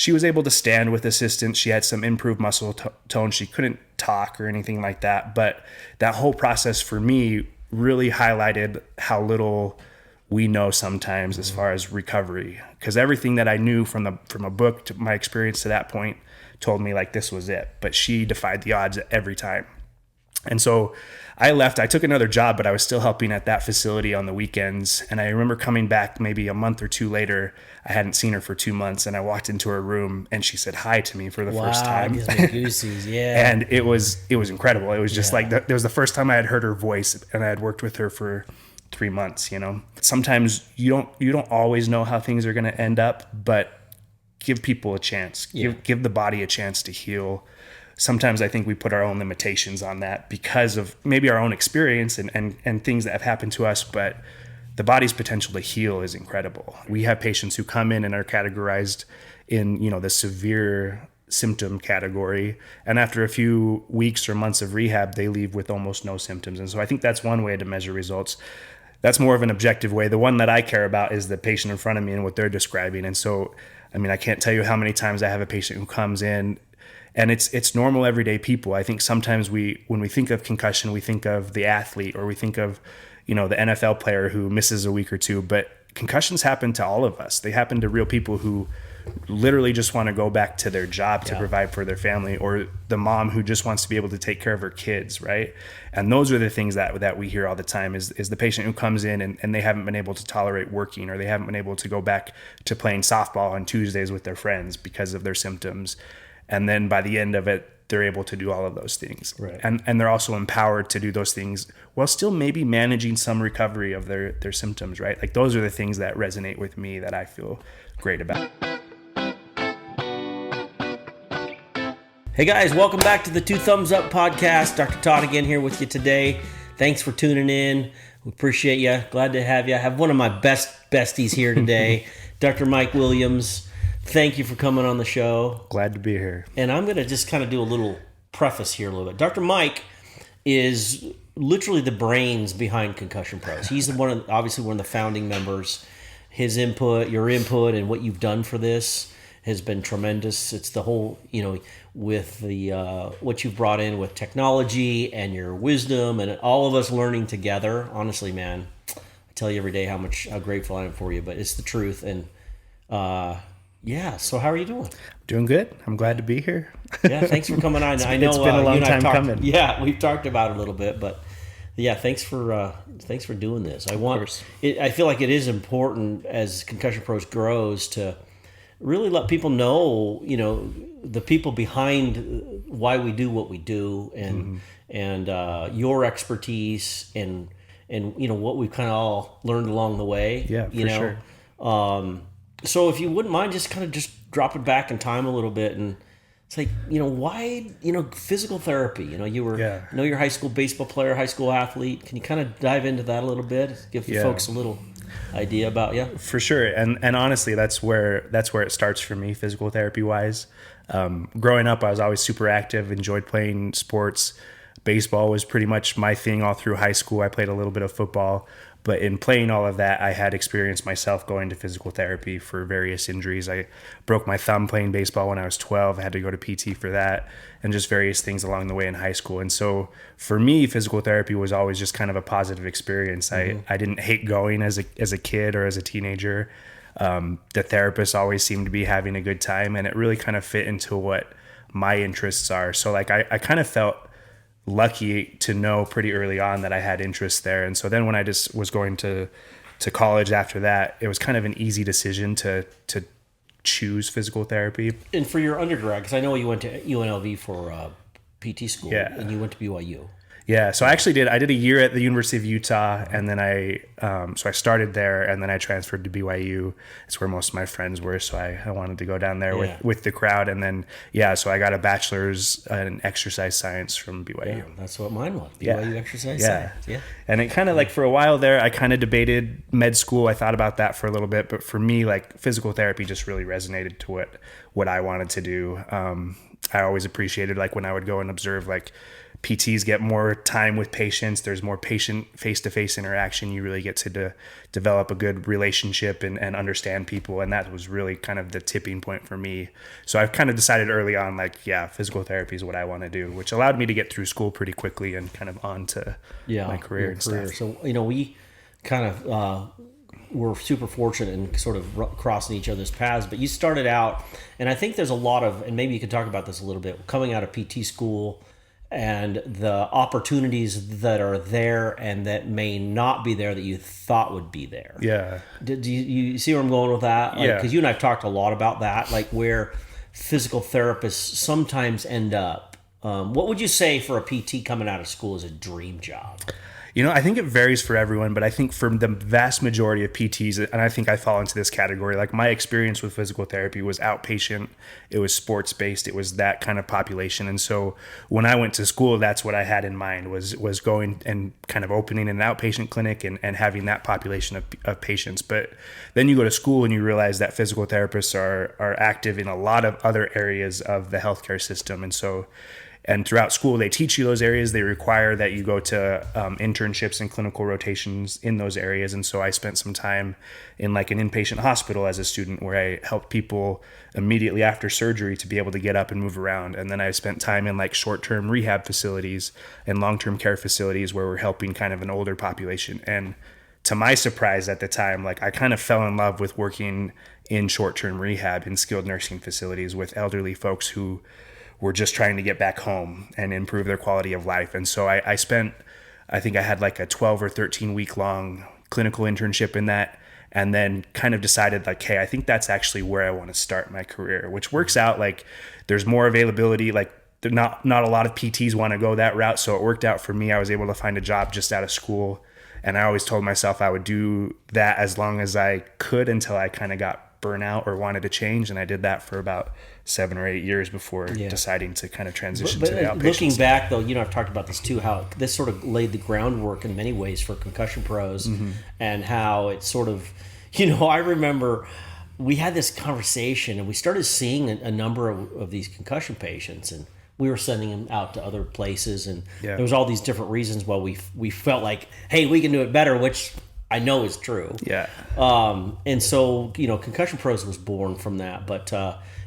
she was able to stand with assistance. She had some improved muscle tone. She couldn't talk or anything like that. But that whole process for me really highlighted how little we know sometimes as far as recovery, because everything that I knew from a book to my experience to that point told me like this was it. But she defied the odds every time. And so I left. I took another job, but I was still helping at that facility on the weekends. And I remember coming back maybe a month or two later. I hadn't seen her for 2 months, and I walked into her room and she said hi to me for the first time. Gives me goosies, yeah. And it was incredible. It was just like it was the first time I had heard her voice, and I had worked with her for 3 months. Sometimes you don't always know how things are going to end up, but give people a chance. Give the body a chance to heal. Sometimes I think we put our own limitations on that because of maybe our own experience and things that have happened to us, but the body's potential to heal is incredible. We have patients who come in and are categorized in, the severe symptom category, and after a few weeks or months of rehab, they leave with almost no symptoms. And so I think that's one way to measure results. That's more of an objective way. The one that I care about is the patient in front of me and what they're describing. And so, I can't tell you how many times I have a patient who comes in, and it's normal everyday people. I think sometimes when we think of concussion, we think of the athlete, or we think of, the NFL player who misses a week or two, but concussions happen to all of us. They happen to real people who literally just want to go back to their job to provide for their family, or the mom who just wants to be able to take care of her kids, right? And those are the things that we hear all the time is the patient who comes in and they haven't been able to tolerate working, or they haven't been able to go back to playing softball on Tuesdays with their friends because of their symptoms. And then by the end of it, they're able to do all of those things. Right. And they're also empowered to do those things while still maybe managing some recovery of their symptoms, right? Like those are the things that resonate with me that I feel great about. Hey guys, welcome back to the Two Thumbs Up podcast. Dr. Todd again here with you today. Thanks for tuning in. We appreciate you. Glad to have you. I have one of my besties here today, Dr. Mike Williams. Thank you for coming on the show. Glad to be here. And I'm going to just kind of do a little preface here a little bit. Dr. Mike is literally the brains behind ConcussionPros. He's obviously one of the founding members. His input, your input, and what you've done for this has been tremendous. It's the whole, with the what you've brought in with technology and your wisdom and all of us learning together. Honestly, man, I tell you every day how grateful I am for you, but it's the truth. And so how are you doing? Doing good. I'm glad to be here. Yeah, thanks for coming on. I know it's been a long time coming. Yeah, we've talked about it a little bit, but yeah, thanks for doing this. I feel like it is important as ConcussionPros grows to really let people know, the people behind why we do what we do, and your expertise and what we've kind of all learned along the way. Yeah, for sure. So if you wouldn't mind just kind of just drop it back in time a little bit, and it's like, why, physical therapy, you were, you're a high school baseball player, high school athlete. Can you kind of dive into that a little bit? Give folks a little idea about you? For sure. And honestly, that's where it starts for me, physical therapy wise. Growing up, I was always super active, enjoyed playing sports. Baseball was pretty much my thing all through high school. I played a little bit of football. But in playing all of that, I had experienced myself going to physical therapy for various injuries. I broke my thumb playing baseball when I was 12. I had to go to PT for that, and just various things along the way in high school. And so for me, physical therapy was always just kind of a positive experience. Mm-hmm. I didn't hate going as a kid or as a teenager. The therapist always seemed to be having a good time, and it really kind of fit into what my interests are. So like I kind of felt lucky to know pretty early on that I had interest there. And so then when I just was going to college after that, it was kind of an easy decision to choose physical therapy. And for your undergrad, because I know you went to UNLV for PT school, and you went to BYU. Yeah, so I did a year at the University of Utah, and then I started there, and then I transferred to BYU. It's where most of my friends were, so I wanted to go down there with the crowd. And then, so I got a bachelor's in exercise science from BYU. Yeah, that's what mine was, BYU exercise science. Yeah, and it kind of like for a while there, I kind of debated med school. I thought about that for a little bit, but for me, like physical therapy just really resonated to what I wanted to do. I always appreciated like when I would go and observe like PTs get more time with patients. There's more patient face-to-face interaction. You really get to develop a good relationship and understand people. And that was really kind of the tipping point for me. So I've kind of decided early on, like, yeah, physical therapy is what I want to do, which allowed me to get through school pretty quickly and kind of on to my career and stuff. So, we kind of were super fortunate in sort of crossing each other's paths. But you started out, and I think there's a lot of, and maybe you could talk about this a little bit, coming out of PT school and the opportunities that are there and that may not be there that you thought would be there. Yeah. Do you see where I'm going with that? Yeah. Because you and I have talked a lot about that, like where physical therapists sometimes end up. What would you say for a PT coming out of school is a dream job? I think it varies for everyone, but I think for the vast majority of PTs, and I think I fall into this category, like my experience with physical therapy was outpatient. It was sports-based. It was that kind of population. And so when I went to school, that's what I had in mind was going and kind of opening an outpatient clinic and having that population of patients. But then you go to school and you realize that physical therapists are active in a lot of other areas of the healthcare system. And throughout school, they teach you those areas. They require that you go to internships and clinical rotations in those areas. And so I spent some time in like an inpatient hospital as a student where I helped people immediately after surgery to be able to get up and move around. And then I spent time in like short-term rehab facilities and long-term care facilities where we're helping kind of an older population. And to my surprise at the time, like I kind of fell in love with working in short-term rehab in skilled nursing facilities with elderly folks who were just trying to get back home and improve their quality of life. And so I think I had like a 12 or 13 week long clinical internship in that, and then kind of decided like, hey, I think that's actually where I want to start my career, which works out. Like there's more availability, like not a lot of PTs want to go that route. So it worked out for me. I was able to find a job just out of school. And I always told myself I would do that as long as I could until I kind of got burnout or wanted to change. And I did that for about 7 or 8 years before deciding to kind of transition to the outpatient. Looking back, though, I've talked about this too, how this sort of laid the groundwork in many ways for ConcussionPros, and how it sort of, I remember we had this conversation and we started seeing a number of these concussion patients, and we were sending them out to other places, and there was all these different reasons why we felt like, hey, we can do it better, which I know is true. Yeah. And so, ConcussionPros was born from that. But,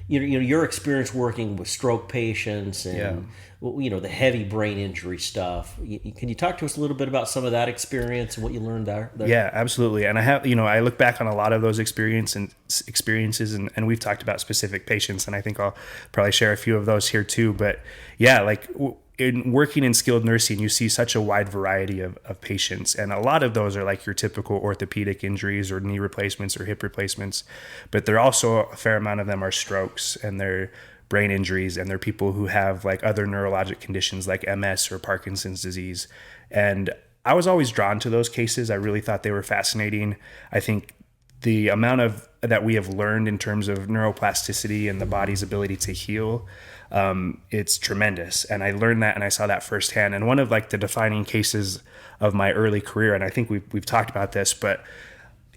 your experience working with stroke patients and, the heavy brain injury stuff. Can you talk to us a little bit about some of that experience and what you learned there? Yeah, absolutely. And I have, I look back on a lot of those experiences and we've talked about specific patients, and I think I'll probably share a few of those here too. But yeah, like in working in skilled nursing, you see such a wide variety of patients. And a lot of those are like your typical orthopedic injuries or knee replacements or hip replacements. But there also a fair amount of them are strokes, and they're brain injuries, and they're people who have like other neurologic conditions like MS or Parkinson's disease. And I was always drawn to those cases. I really thought they were fascinating. I think the amount of that we have learned in terms of neuroplasticity and the body's ability to heal, it's tremendous. And I learned that, and I saw that firsthand. And one of like the defining cases of my early career, and I think we've talked about this, but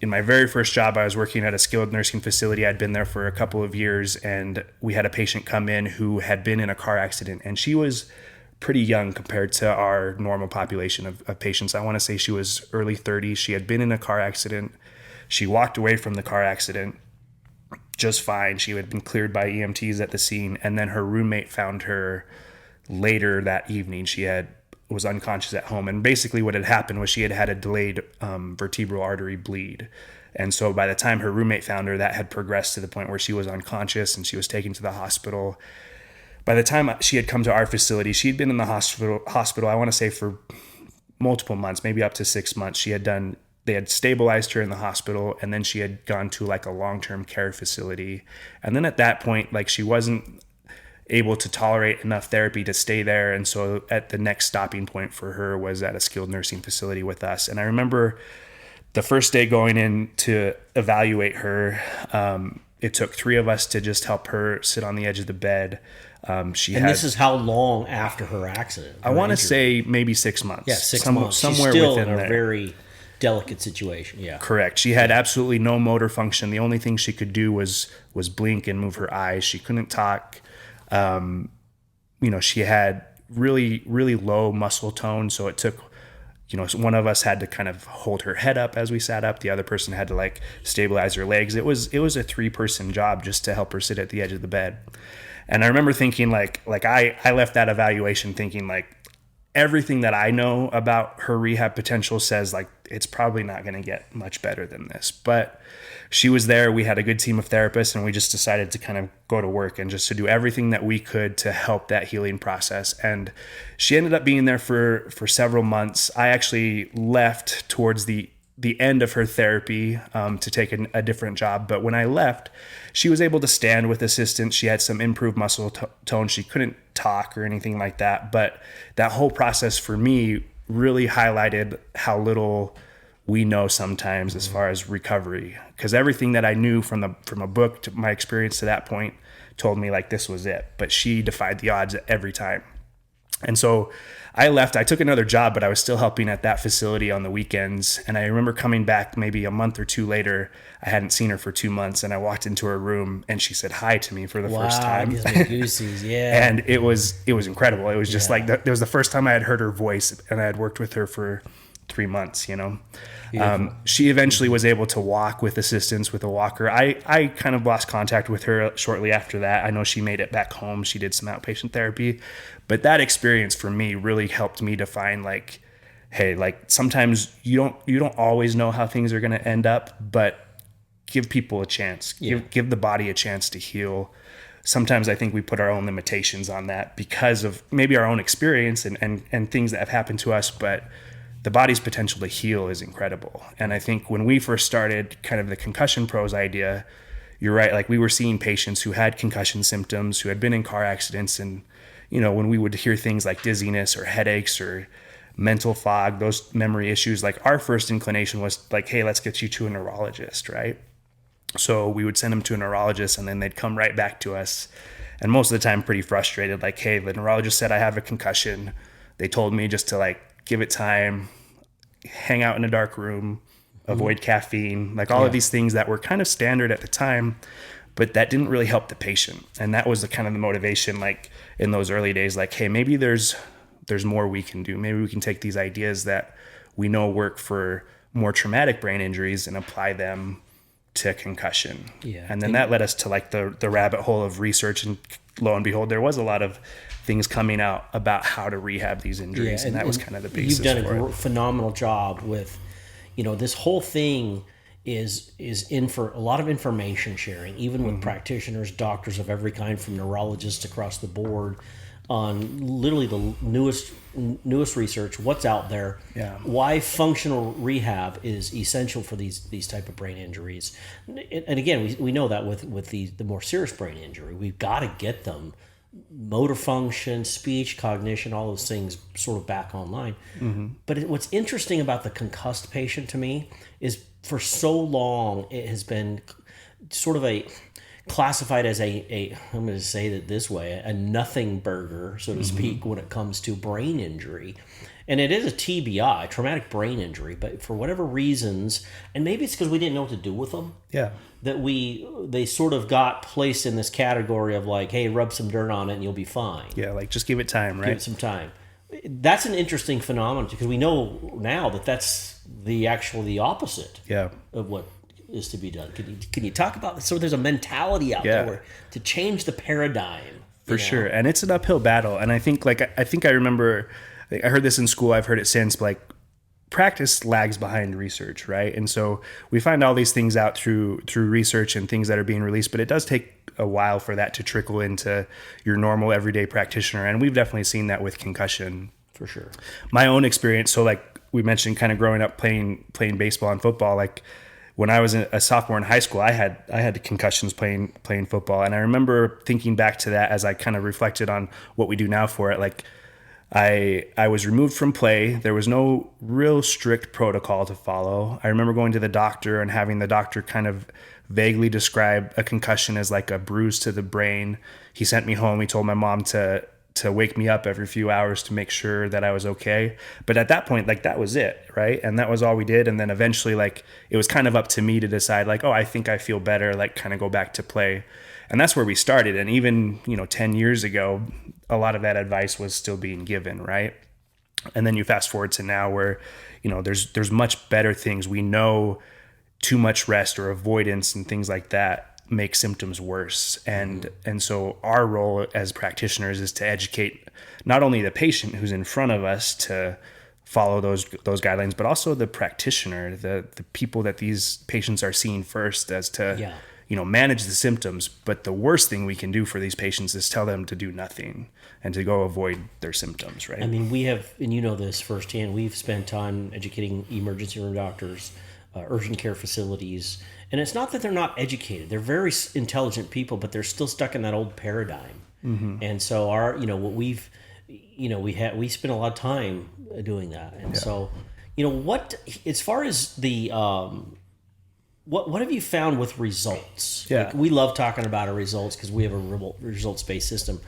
in my very first job, I was working at a skilled nursing facility. I'd been there for a couple of years, and we had a patient come in who had been in a car accident, and she was pretty young compared to our normal population of patients. I want to say she was early 30s. She had been in a car accident. She walked away from the car accident just fine. She had been cleared by EMTs at the scene, and then her roommate found her later that evening. She was unconscious at home, and basically what had happened was she had a delayed vertebral artery bleed. And so by the time her roommate found her, that had progressed to the point where she was unconscious and she was taken to the hospital. By the time she had come to our facility, she'd been in the hospital, I want to say for multiple months, maybe up to 6 months. They had stabilized her in the hospital, and then she had gone to like a long-term care facility. And then at that point, like she wasn't able to tolerate enough therapy to stay there. And so at the next stopping point for her was at a skilled nursing facility with us. And I remember the first day going in to evaluate her, it took 3 of us to just help her sit on the edge of the bed. This is how long after her accident? I want to say maybe 6 months. Yeah, 6 months. Somewhere She's still within in a there. very delicate situation. Yeah, correct. She had absolutely no motor function. The only thing she could do was blink and move her eyes. She couldn't talk. She had really, really low muscle tone. So it took, one of us had to kind of hold her head up as we sat up. The other person had to like stabilize her legs. It was a 3-person job just to help her sit at the edge of the bed. And I remember thinking like I left that evaluation thinking like everything that I know about her rehab potential says like it's probably not going to get much better than this. But she was there. We had a good team of therapists, and we just decided to kind of go to work and just to do everything that we could to help that healing process. And she ended up being there for several months. I actually left towards the end of her therapy to take a different job. But when I left, she was able to stand with assistance. She had some improved muscle tone. She couldn't talk or anything like that. But that whole process for me really highlighted how little we know sometimes as far as recovery, because everything that I knew from a book to my experience to that point told me like this was it. But she defied the odds every time. And so I left. I took another job, but I was still helping at that facility on the weekends. And I remember coming back maybe a month or two later. I hadn't seen her for 2 months, and I walked into her room and she said hi to me for the first time. Gives me goosies, yeah. And it was incredible. It was just like it was the first time I had heard her voice, and I had worked with her for 3 months, She eventually was able to walk with assistance with a walker. I kind of lost contact with her shortly after that. I know she made it back home. She did some outpatient therapy, but that experience for me really helped me define like, hey, like sometimes you don't always know how things are going to end up, but give people a chance. Give the body a chance to heal. Sometimes I think we put our own limitations on that because of maybe our own experience and things that have happened to us, but the body's potential to heal is incredible. And I think when we first started kind of the ConcussionPros idea, you're right. Like we were seeing patients who had concussion symptoms, who had been in car accidents. And, when we would hear things like dizziness or headaches or mental fog, those memory issues, like our first inclination was like, hey, let's get you to a neurologist, right? So we would send them to a neurologist, and then they'd come right back to us. And most of the time pretty frustrated, like, hey, the neurologist said I have a concussion. They told me just to like, give it time, hang out in a dark room, avoid caffeine, like all of these things that were kind of standard at the time, but that didn't really help the patient. And that was the kind of the motivation, like in those early days, like, hey, maybe there's more we can do. Maybe we can take these ideas that we know work for more traumatic brain injuries and apply them to concussion. Yeah. And then that led us to like the rabbit hole of research, and lo and behold, there was a lot of things coming out about how to rehab these injuries, and that was kind of the basis. You've done a phenomenal job with, this whole thing is in for a lot of information sharing, even with practitioners, doctors of every kind, from neurologists across the board, on literally the newest research, what's out there, why functional rehab is essential for these type of brain injuries. And again, we know that with the more serious brain injury, we've got to get them motor function, speech, cognition, all those things sort of back online. But what's interesting about the concussed patient to me is for so long it has been sort of classified as I'm going to say it this way, a nothing burger, so to speak, when it comes to brain injury. And it is a TBI, traumatic brain injury, but for whatever reasons, and maybe it's because we didn't know what to do with them. Yeah. That they sort of got placed in this category of like, hey, rub some dirt on it and you'll be fine. Yeah, like just give it time, right? Give it some time. That's an interesting phenomenon because we know now that that's the opposite of what is to be done. Can you talk about this? So there's a mentality out there to change the paradigm. For sure. And it's an uphill battle. And I think I remember, I heard this in school, I've heard it since, but like practice lags behind research, right? And so we find all these things out through research and things that are being released, but it does take a while for that to trickle into your normal everyday practitioner. And we've definitely seen that with concussion. For sure. My own experience, so like we mentioned kind of growing up playing baseball and football, like when I was a sophomore in high school, I had concussions playing football. And I remember thinking back to that as I kind of reflected on what we do now for it. Like I was removed from play. There was no real strict protocol to follow. I remember going to the doctor and having the doctor kind of vaguely describe a concussion as like a bruise to the brain. He sent me home. He told my mom to wake me up every few hours to make sure that I was okay. But at that point, like that was it, right? And that was all we did. And then eventually, like it was kind of up to me to decide like, oh, I think I feel better, like kind of go back to play. And that's where we started. And even, 10 years ago, a lot of that advice was still being given, right? And then you fast forward to now where, there's much better things. We know too much rest or avoidance and things like that make symptoms worse. And so our role as practitioners is to educate not only the patient who's in front of us to follow those guidelines, but also the practitioner, the people that these patients are seeing first, as to manage the symptoms. But the worst thing we can do for these patients is tell them to do nothing and to go avoid their symptoms, right? I mean, we have, and you know this firsthand, we've spent time educating emergency room doctors, urgent care facilities, and it's not that they're not educated. They're very intelligent people, but they're still stuck in that old paradigm. And so we spend a lot of time doing that. And so, what, as far as the, what have you found with results? Yeah. Like, we love talking about our results because we have a results-based system.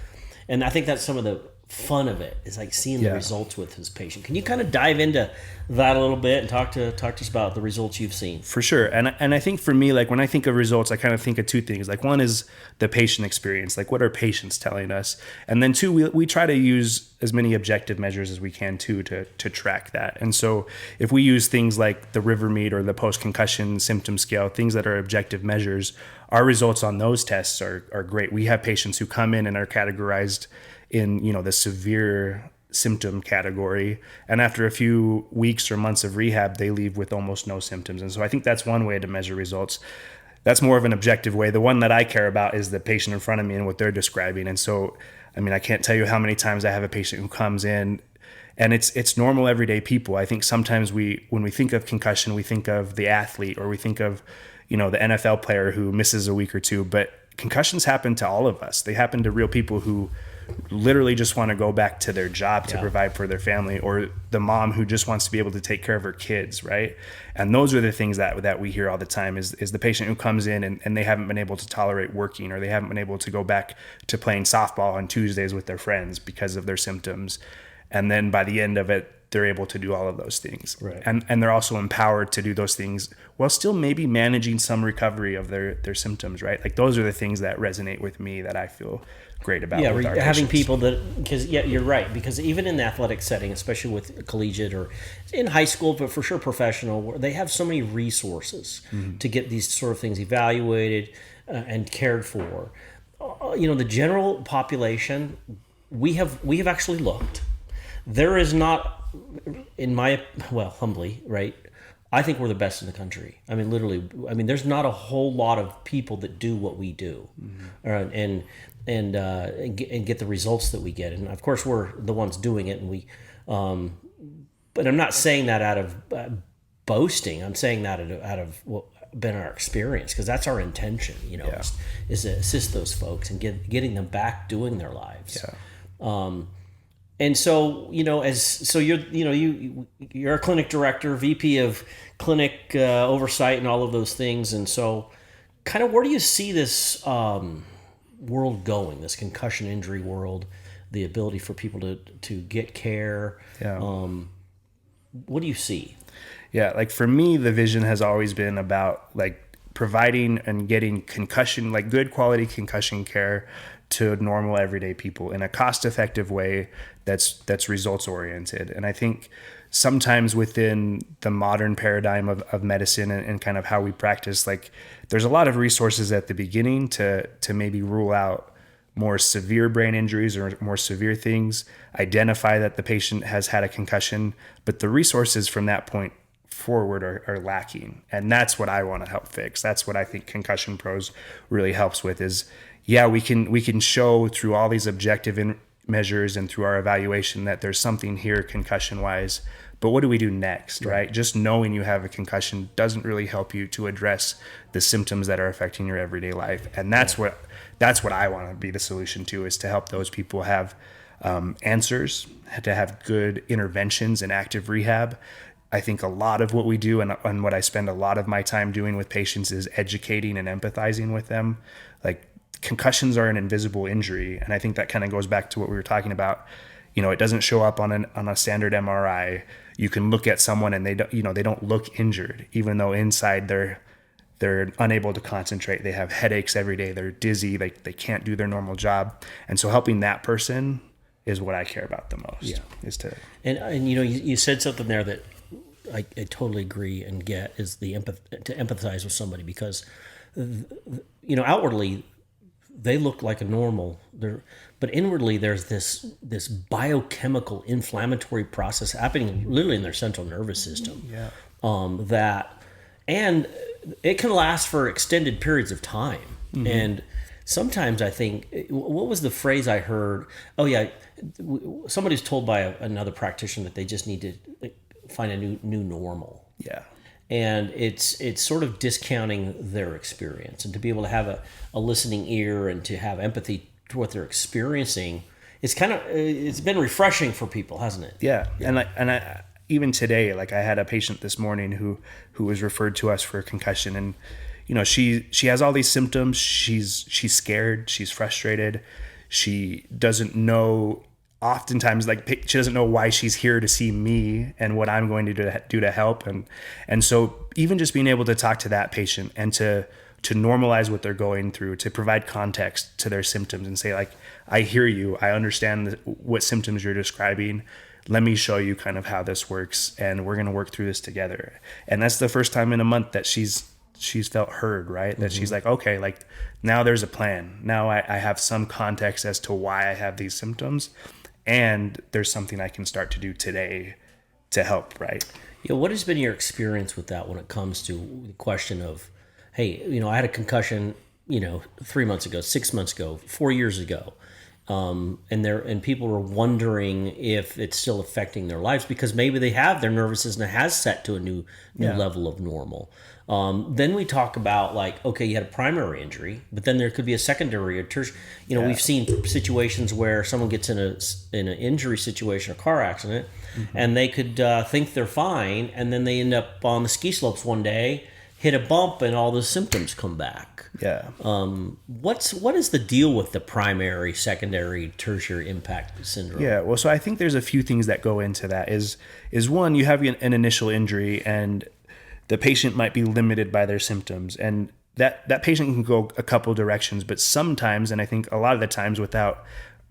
And I think that's some of the fun of it, is like seeing the results with his patient. Can you kind of dive into that a little bit and talk to us about the results you've seen? For sure. And I think for me, like when I think of results, I kind of think of two things. Like one is the patient experience, like what are patients telling us? And then two, we try to use as many objective measures as we can too to track that. And so if we use things like the Rivermead or the post-concussion symptom scale, things that are objective measures, our results on those tests are great. We have patients who come in and are categorized in the severe symptom category, and after a few weeks or months of rehab, they leave with almost no symptoms. And so I think that's one way to measure results. That's more of an objective way. The one that I care about is the patient in front of me and what they're describing. And so, I mean, I can't tell you how many times I have a patient who comes in, and it's normal everyday people. I think sometimes when we think of concussion, we think of the athlete, or we think of the NFL player who misses a week or two, but concussions happen to all of us. They happen to real people who literally just want to go back to their job to provide for their family, or the mom who just wants to be able to take care of her kids, right? And those are the things that we hear all the time is the patient who comes in and they haven't been able to tolerate working, or they haven't been able to go back to playing softball on Tuesdays with their friends because of their symptoms. And then by the end of it, they're able to do all of those things. Right. And they're also empowered to do those things while still maybe managing some recovery of their symptoms, right? Like those are the things that resonate with me, that I feel great about. Yeah, with our having patients. people that, because you're right, because even in the athletic setting, especially with collegiate or in high school, but for sure professional, where they have so many resources to get these sort of things evaluated and cared for. The general population, we have actually looked. There is not, humbly, right? I think we're the best in the country. I mean, literally. I mean, there's not a whole lot of people that do what we do, and get the results that we get. And of course, we're the ones doing it. And we, but I'm not saying that out of boasting. I'm saying that out of what been our experience, because that's our intention. Is to assist those folks and getting them back doing their lives. Yeah. And so, you're a clinic director, VP of clinic oversight and all of those things. And so kind of where do you see this world going, this concussion injury world, the ability for people to get care? Yeah. What do you see? Yeah, like for me, the vision has always been about like providing and getting concussion, like good quality concussion care to normal everyday people in a cost-effective way that's results-oriented. And I think sometimes within the modern paradigm of medicine and kind of how we practice, like there's a lot of resources at the beginning to maybe rule out more severe brain injuries or more severe things, identify that the patient has had a concussion, but the resources from that point forward are lacking. And that's what I want to help fix. That's what I think ConcussionPros really helps with is, yeah, we can show through all these objective measures and through our evaluation that there's something here concussion wise, but what do we do next, right? Just knowing you have a concussion doesn't really help you to address the symptoms that are affecting your everyday life. And that's what I want to be the solution to, is to help those people have answers, to have good interventions and active rehab. I think a lot of what we do and what I spend a lot of my time doing with patients is educating and empathizing with them. Like concussions are an invisible injury. And I think that kind of goes back to what we were talking about. It doesn't show up on a standard MRI. You can look at someone and they don't look injured, even though inside they're unable to concentrate. They have headaches every day. They're dizzy. They can't do their normal job. And so helping that person is what I care about the most. Yeah. Is to And you said something there that I totally agree and get, is to empathize with somebody, because outwardly they look like a normal, but inwardly there's this biochemical inflammatory process happening literally in their central nervous system. Yeah. And it can last for extended periods of time. Mm-hmm. And sometimes I think, what was the phrase I heard? Oh yeah, somebody's told by another practitioner that they just need to find a new normal. Yeah. And it's sort of discounting their experience, and to be able to have a listening ear and to have empathy to what they're experiencing, it's been refreshing for people, hasn't it? Yeah. And I even today, like I had a patient this morning who was referred to us for a concussion, and she has all these symptoms. She's scared, she's frustrated, she doesn't know. Oftentimes, like, she doesn't know why she's here to see me and what I'm going to do to help. And so even just being able to talk to that patient and to normalize what they're going through, to provide context to their symptoms and say, like, I hear you, I understand what symptoms you're describing. Let me show you kind of how this works, and we're going to work through this together. And that's the first time in a month that she's felt heard, right? That she's like, okay, like, now there's a plan. Now I have some context as to why I have these symptoms. And there's something I can start to do today to help, right? Yeah. What has been your experience with that when it comes to the question of, hey, I had a concussion, 3 months ago, 6 months ago, 4 years ago, and people were wondering if it's still affecting their lives, because maybe they have, their nervous system has set to a new level of normal. Then we talk about, like, okay, you had a primary injury, but then there could be a secondary or tertiary. We've seen situations where someone gets in an injury situation, a car accident, and they could think they're fine, and then they end up on the ski slopes one day, hit a bump, and all the symptoms come back. Yeah. What is the deal with the primary, secondary, tertiary impact syndrome? Yeah. Well, so I think there's a few things that go into that. Is one, you have an initial injury, and the patient might be limited by their symptoms, and that patient can go a couple directions. But sometimes, and I think a lot of the times, without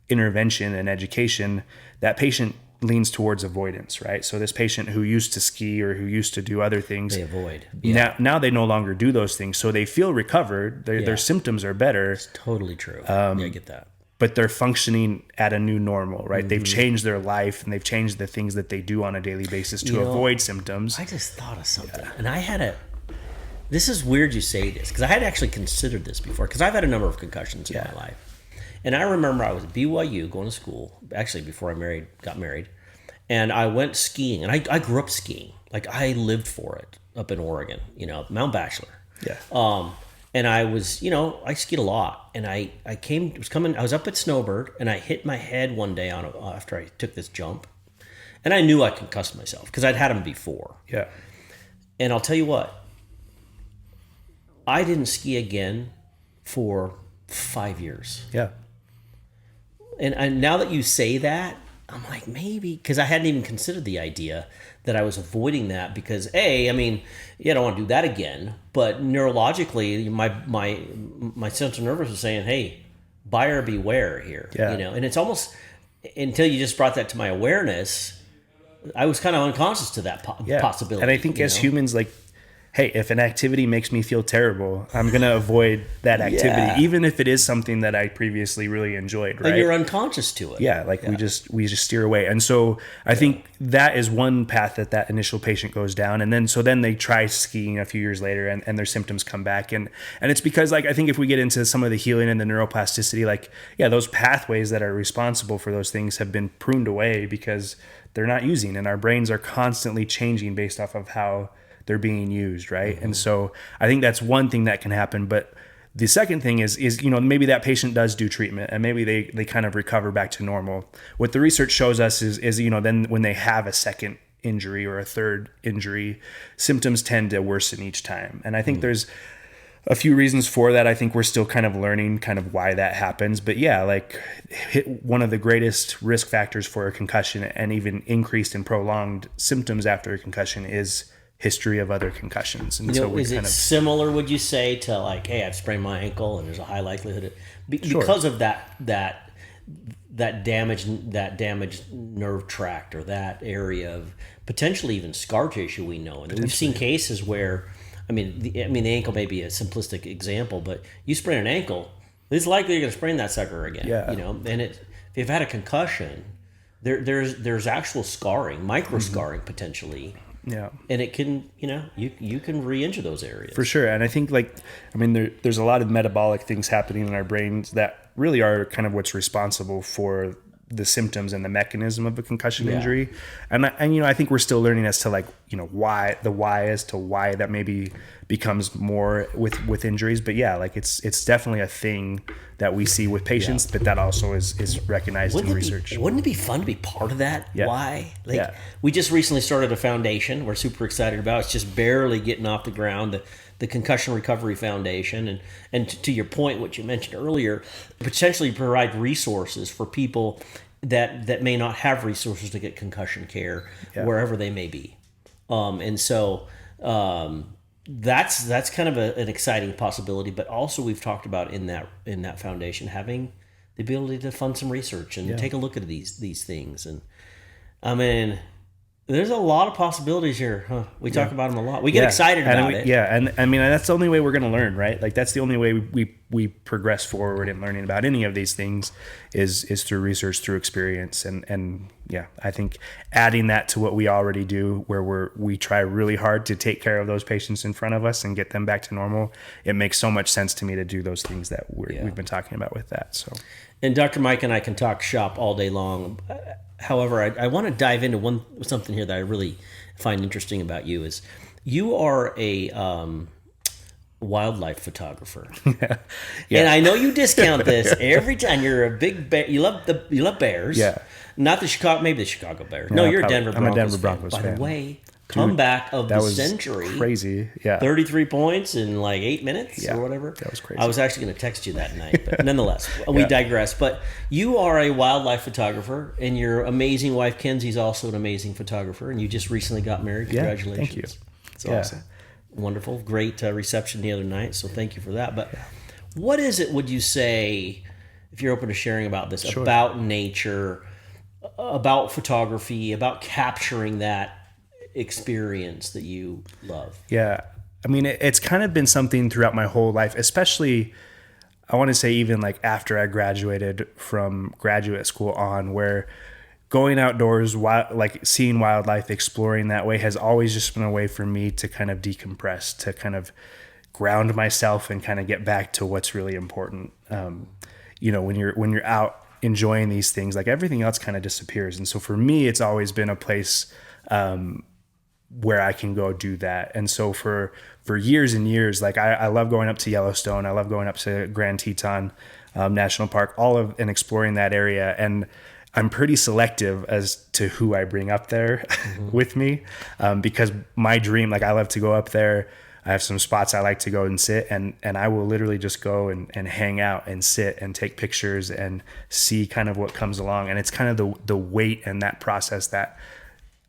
intervention and education, that patient leans towards avoidance, right? So this patient who used to ski or who used to do other things, they avoid. Yeah. Now they no longer do those things. So they feel recovered. Their symptoms are better. It's totally true. I get that. But they're functioning at a new normal, right? They've changed their life, and they've changed the things that they do on a daily basis to avoid symptoms. I just thought of something. And this is weird you say this, because I had actually considered this before, because I've had a number of concussions in my life. And I remember I was at BYU going to school, actually before I got married, and I went skiing. And I grew up skiing. Like, I lived for it up in Oregon, Mount Bachelor. Yeah. And I was, I skied a lot, and I was up at Snowbird, and I hit my head one day after I took this jump, and I knew I concussed myself because I'd had them before. Yeah. And I'll tell you what, I didn't ski again for 5 years. Yeah. And now that you say that, I'm like, maybe, because I hadn't even considered the idea that I was avoiding that, because I don't want to do that again. But neurologically, my central nervous was saying, hey, buyer beware here. Yeah. And it's almost, until you just brought that to my awareness, I was kind of unconscious to that possibility. And I think as humans, like, hey, if an activity makes me feel terrible, I'm going to avoid that activity, even if it is something that I previously really enjoyed, right? And you're unconscious to it. Yeah, like we just steer away. And so I think that is one path that initial patient goes down. And then they try skiing a few years later, and their symptoms come back. And it's because, like, I think if we get into some of the healing and the neuroplasticity, like, those pathways that are responsible for those things have been pruned away because they're not using, and our brains are constantly changing based off of how they're being used, right? Mm-hmm. And so I think that's one thing that can happen. But the second thing is maybe that patient does do treatment, and maybe they kind of recover back to normal. What the research shows us is then when they have a second injury or a third injury, symptoms tend to worsen each time. And I think there's a few reasons for that. I think we're still kind of learning kind of why that happens. But one of the greatest risk factors for a concussion, and even increased and prolonged symptoms after a concussion, is history of other concussions. And is it similar, would you say, to, like, hey, I've sprained my ankle and there's a high likelihood because of that that damaged nerve tract or that area of potentially even scar tissue we know. And we've seen cases where, the ankle may be a simplistic example, but you sprain an ankle, it's likely you're going to sprain that sucker again. Yeah. And if you've had a concussion, there's actual scarring, micro scarring potentially. Yeah. And it can, you can re-injure those areas. For sure. And I think there's a lot of metabolic things happening in our brains that really are kind of what's responsible for the symptoms and the mechanism of a concussion injury. And I think we're still learning as to why as to why that maybe becomes more with injuries. But it's definitely a thing that we see with patients, but that also is recognized in research. Wouldn't it be fun to be part of that? Yeah. Why? We just recently started a foundation we're super excited about. It's just barely getting off the ground. The Concussion Recovery Foundation, and to your point, what you mentioned earlier, potentially provide resources for people that may not have resources to get concussion care wherever they may be, and so that's kind of an exciting possibility. But also, we've talked about in that foundation having the ability to fund some research and take a look at these things. And there's a lot of possibilities here, huh? We talk about them a lot. We get excited about it. Yeah, and that's the only way we're going to learn, right? Like that's the only way we progress forward in learning about any of these things is through research, through experience, and I think adding that to what we already do, where we try really hard to take care of those patients in front of us and get them back to normal. It makes so much sense to me to do those things that we've been talking about with that. So, and Dr. Mike and I can talk shop all day long. However, I want to dive into something here that I really find interesting about you is you are a wildlife photographer. And I know you discount this every time. You're a big bear. You love bears. Yeah. Not the Chicago Bears. No, you're a Denver Broncos. I'm a Denver Broncos fan. By the way, comeback of the century. Crazy. Yeah. 33 points in like 8 minutes or whatever. That was crazy. I was actually going to text you that night, but nonetheless, we digress. But you are a wildlife photographer, and your amazing wife, Kenzie's also an amazing photographer, and you just recently got married. Congratulations. Thank you. It's awesome. Wonderful. Great reception the other night, so thank you for that. But what is it, would you say, if you're open to sharing about this, about nature, about photography, about capturing that experience that you love? Yeah. It's kind of been something throughout my whole life, especially I want to say even like after I graduated from graduate school on, where going outdoors, like seeing wildlife, exploring that way has always just been a way for me to kind of decompress, to kind of ground myself and kind of get back to what's really important. When you're out enjoying these things, like everything else kind of disappears. And so for me, it's always been a place where I can go do that. And so for years and years, like I love going up to Yellowstone. I love going up to Grand Teton National Park, and exploring that area. And I'm pretty selective as to who I bring up there with me, because my dream, like I love to go up there. I have some spots I like to go and sit, and I will literally just go and hang out and sit and take pictures and see kind of what comes along. And it's kind of the wait and that process that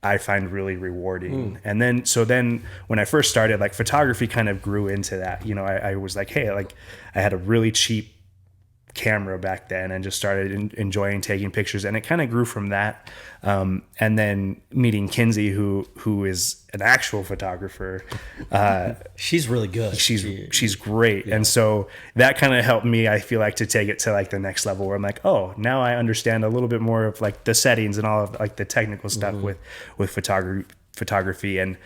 I find really rewarding. And then when I first started, like photography kind of grew into that. I was like, hey, like I had a really cheap camera back then and just started enjoying taking pictures, and it kind of grew from that. And then meeting Kenzie, who is an actual photographer, she's really good. She's great. And so that kind of helped me, I feel like, to take it to like the next level where I'm like, oh, now I understand a little bit more of like the settings and all of like the technical stuff with photography. And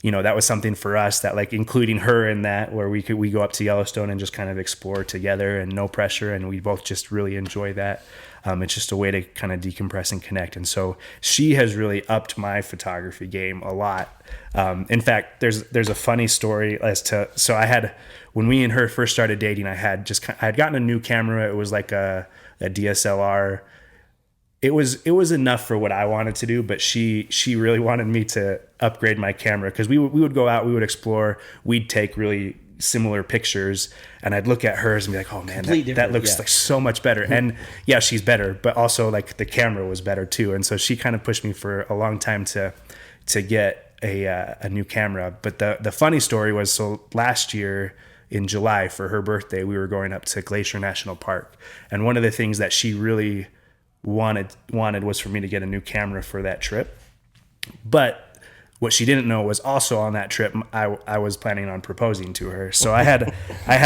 that was something for us that, like, including her in that, where we go up to Yellowstone and just kind of explore together and no pressure. And we both just really enjoy that. It's just a way to kind of decompress and connect. And so she has really upped my photography game a lot. In fact, there's a funny story so I had, when we and her first started dating, I had gotten a new camera. It was like a DSLR. It was enough for what I wanted to do, but she really wanted me to upgrade my camera, because we would go out, we would explore, we'd take really similar pictures, and I'd look at hers and be like, oh man, that looks like so much better. And yeah, she's better, but also like the camera was better too. And so she kind of pushed me for a long time to get a new camera. But the funny story was, so last year in July for her birthday, we were going up to Glacier National Park, and one of the things that she really wanted was for me to get a new camera for that trip. But what she didn't know was also on that trip, I was planning on proposing to her. So I had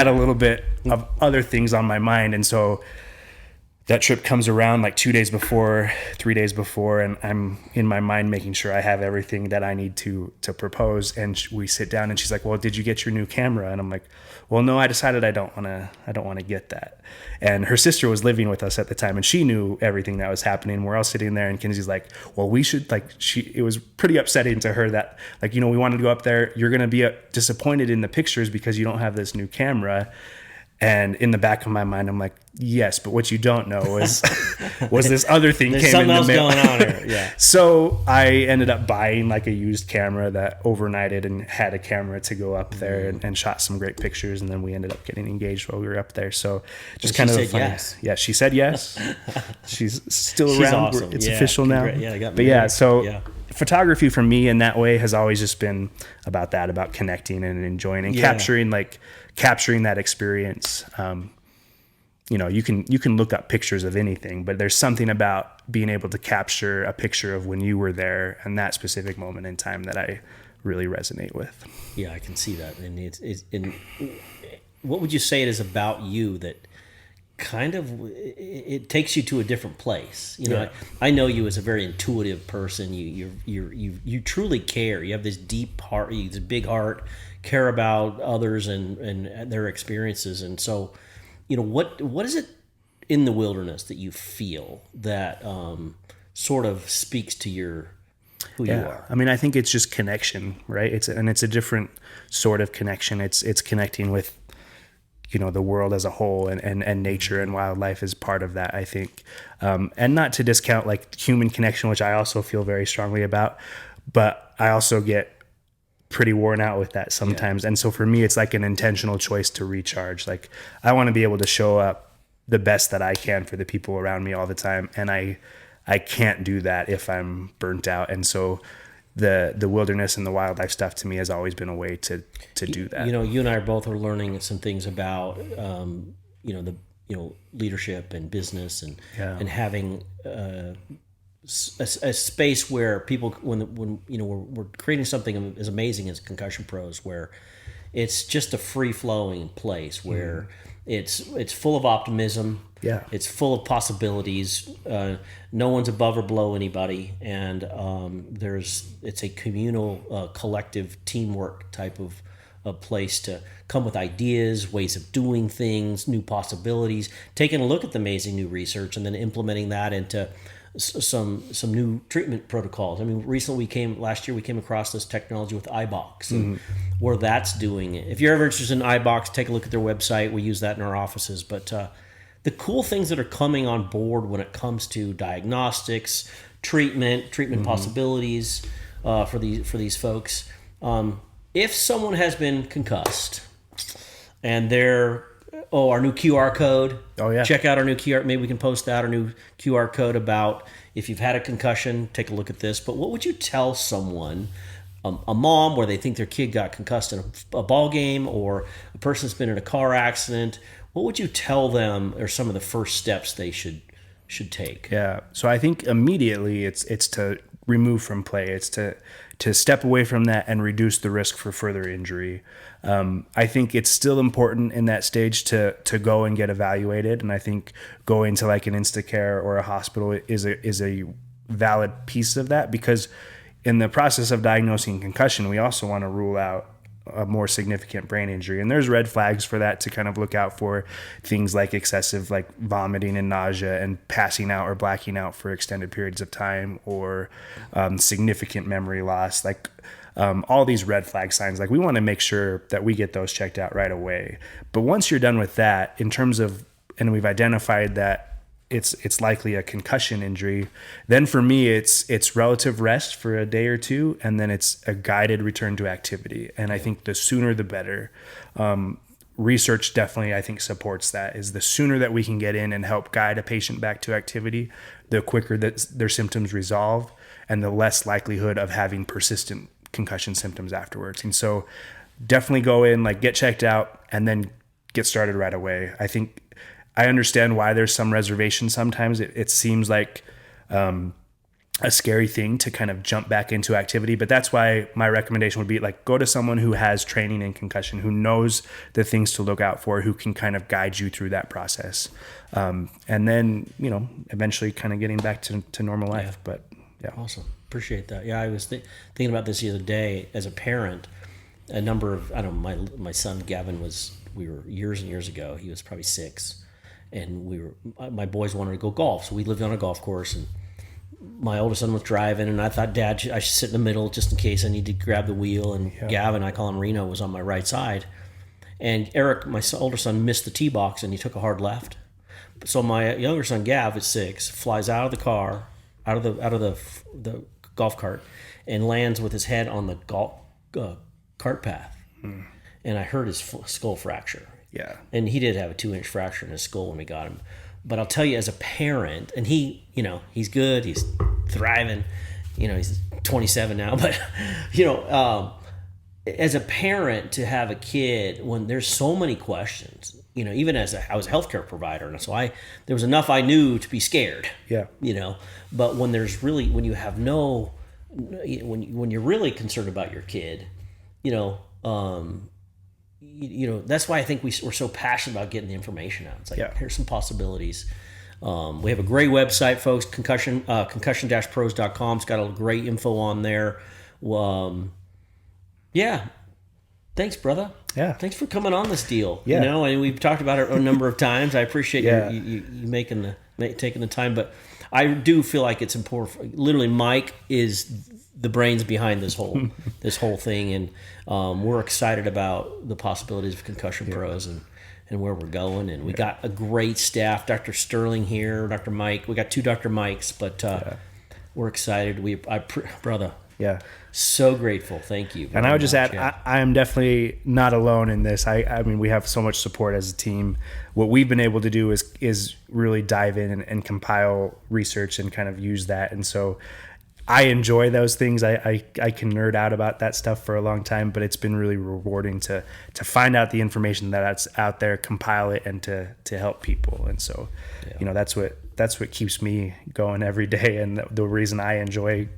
a little bit of other things on my mind. And so that trip comes around like 2 days before, 3 days before, and I'm in my mind making sure I have everything that I need to propose. And we sit down, and she's like, "Well, did you get your new camera?" And I'm like, "Well, no, I decided I don't want to get that." And her sister was living with us at the time, and she knew everything that was happening. We're all sitting there, and Kenzie's like, "Well, we should it was pretty upsetting to her that we wanted to go up there. You're going to be disappointed in the pictures because you don't have this new camera." And in the back of my mind, I'm like, yes, but what you don't know is was this other thing There's came something in else the mail. going on here. Yeah. So I ended up buying like a used camera that overnighted and had a camera to go up there and shot some great pictures. And then we ended up getting engaged while we were up there. So just kind of said yes. Yeah, she said yes. She's still She's around. awesome. It's Yeah, official now. Yeah, they got but yeah, married. so Yeah. photography for me in that way has always just been about connecting and enjoying and capturing that experience. You can look up pictures of anything, but there's something about being able to capture a picture of when you were there and that specific moment in time that I really resonate with. Yeah, I can see that. And what would you say it is about you that kind of it takes you to a different place? I know you as a very intuitive person. You truly care. You have this deep heart, this big heart, care about others and their experiences. And so, what is it in the wilderness that you feel that sort of speaks to who you are? I mean, I think it's just connection, right? It's a different sort of connection. It's connecting with, the world as a whole and nature and wildlife is part of that, I think. And not to discount like human connection, which I also feel very strongly about, but I also get pretty worn out with that sometimes. Yeah. And so for me, it's like an intentional choice to recharge. Like I want to be able to show up the best that I can for the people around me all the time. And I can't do that if I'm burnt out. And so the wilderness and the wildlife stuff to me has always been a way to do that. You and I both are learning some things about, leadership and business and having, a space where people, when we're creating something as amazing as Concussion Pros, where it's just a free flowing place where it's full of optimism. Yeah, it's full of possibilities. No one's above or below anybody, and it's a communal, collective teamwork type of a place to come with ideas, ways of doing things, new possibilities, taking a look at the amazing new research, and then implementing that into some new treatment protocols. I mean, last year we came across this technology with iBox and where that's doing it. If you're ever interested in iBox, take a look at their website. We use that in our offices. But the cool things that are coming on board when it comes to diagnostics, treatment possibilities for these folks. If someone has been concussed and they're our new QR code. Oh, yeah. Check out our new QR. Maybe we can post that, our new QR code about if you've had a concussion, take a look at this. But what would you tell someone, a mom where they think their kid got concussed in a ball game or a person's been in a car accident? What would you tell them are some of the first steps they should take? Yeah. So I think immediately it's to remove from play. It's to step away from that and reduce the risk for further injury. I think it's still important in that stage to go and get evaluated. And I think going to like an Instacare or a hospital is a valid piece of that, because in the process of diagnosing concussion, we also want to rule out a more significant brain injury. And there's red flags for that to kind of look out for, things like excessive like vomiting and nausea and passing out or blacking out for extended periods of time, or significant memory loss. Like all these red flag signs, like we want to make sure that we get those checked out right away. But once you're done with that, in terms of, and we've identified that it's likely a concussion injury, then for me it's relative rest for a day or two, and then it's a guided return to activity. And I think the sooner the better. Research definitely, I think, supports that. Is the sooner that we can get in and help guide a patient back to activity, the quicker that their symptoms resolve, and the less likelihood of having persistent concussion symptoms afterwards. And so definitely go in, like get checked out, and then get started right away. I think I understand why there's some reservation sometimes. It seems like a scary thing to kind of jump back into activity, but that's why my recommendation would be like, go to someone who has training in concussion, who knows the things to look out for, who can kind of guide you through that process. And then, eventually kind of getting back to normal life. But yeah. Awesome. Appreciate that. Yeah. I was thinking about this the other day as a parent, a number of, my son Gavin we were years and years ago, he was probably 6, and my boys wanted to go golf. So we lived on a golf course, and my oldest son was driving, and I thought, Dad, I should sit in the middle just in case I need to grab the wheel. And Gavin, I call him Reno, was on my right side. And Eric, my older son, missed the tee box, and he took a hard left. So my younger son, Gav, at 6, flies out of the car, out of the golf cart, and lands with his head on the golf cart path. And I heard his skull fracture. Yeah. And he did have a 2-inch fracture in his skull when we got him. But I'll tell you, as a parent, and he's good, he's thriving, he's 27 now, but, as a parent to have a kid when there's so many questions, even I was a healthcare provider, and so there was enough I knew to be scared. Yeah. But when when you have when you're really concerned about your kid, that's why I think we're so passionate about getting the information out. It's like, here's some possibilities. We have a great website, folks, concussion-pros.com. It's got a great info on there. Thanks, brother. Yeah. Thanks for coming on this deal. Yeah. And we've talked about it a number of times. I appreciate you taking the time, but I do feel like it's important. Literally, Mike is the brains behind this whole thing, and we're excited about the possibilities of Concussion Pros and where we're going. And we got a great staff, Dr. Sterling here, Dr. Mike. We got 2 Dr. Mikes, but we're excited. Brother. Yeah. So grateful. Thank you. And I would just add, I am definitely not alone in this. I mean, we have so much support as a team. What we've been able to do is really dive in and compile research and kind of use that. And so I enjoy those things. I can nerd out about that stuff for a long time, but it's been really rewarding to find out the information that's out there, compile it, and to help people. And so, that's what keeps me going every day. And the reason I enjoy,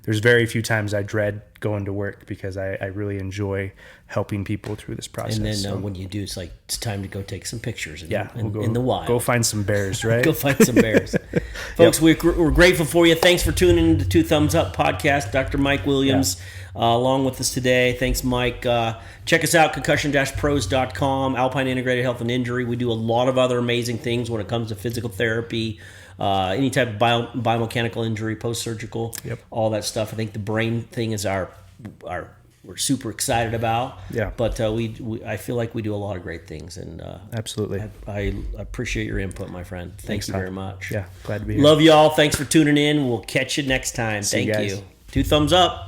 there's very few times I dread going to work, because I really enjoy helping people through this process. And then when you do, it's like, it's time to go take some pictures in the wild. Go find some bears, right? Go find some bears. Folks, we're grateful for you. Thanks for tuning in to 2 Thumbs Up podcast. Dr. Mike Williams along with us today. Thanks, Mike. Check us out, concussion-pros.com, Alpine Integrated Health and Injury. We do a lot of other amazing things when it comes to physical therapy, any type of biomechanical injury, post-surgical, all that stuff. I think the brain thing is we're super excited about. Yeah. But I feel like we do a lot of great things, and absolutely. I appreciate your input, my friend. Thanks you very much. Yeah, glad to be here. Love y'all. Thanks for tuning in. We'll catch you next time. Thank you. 2 thumbs up.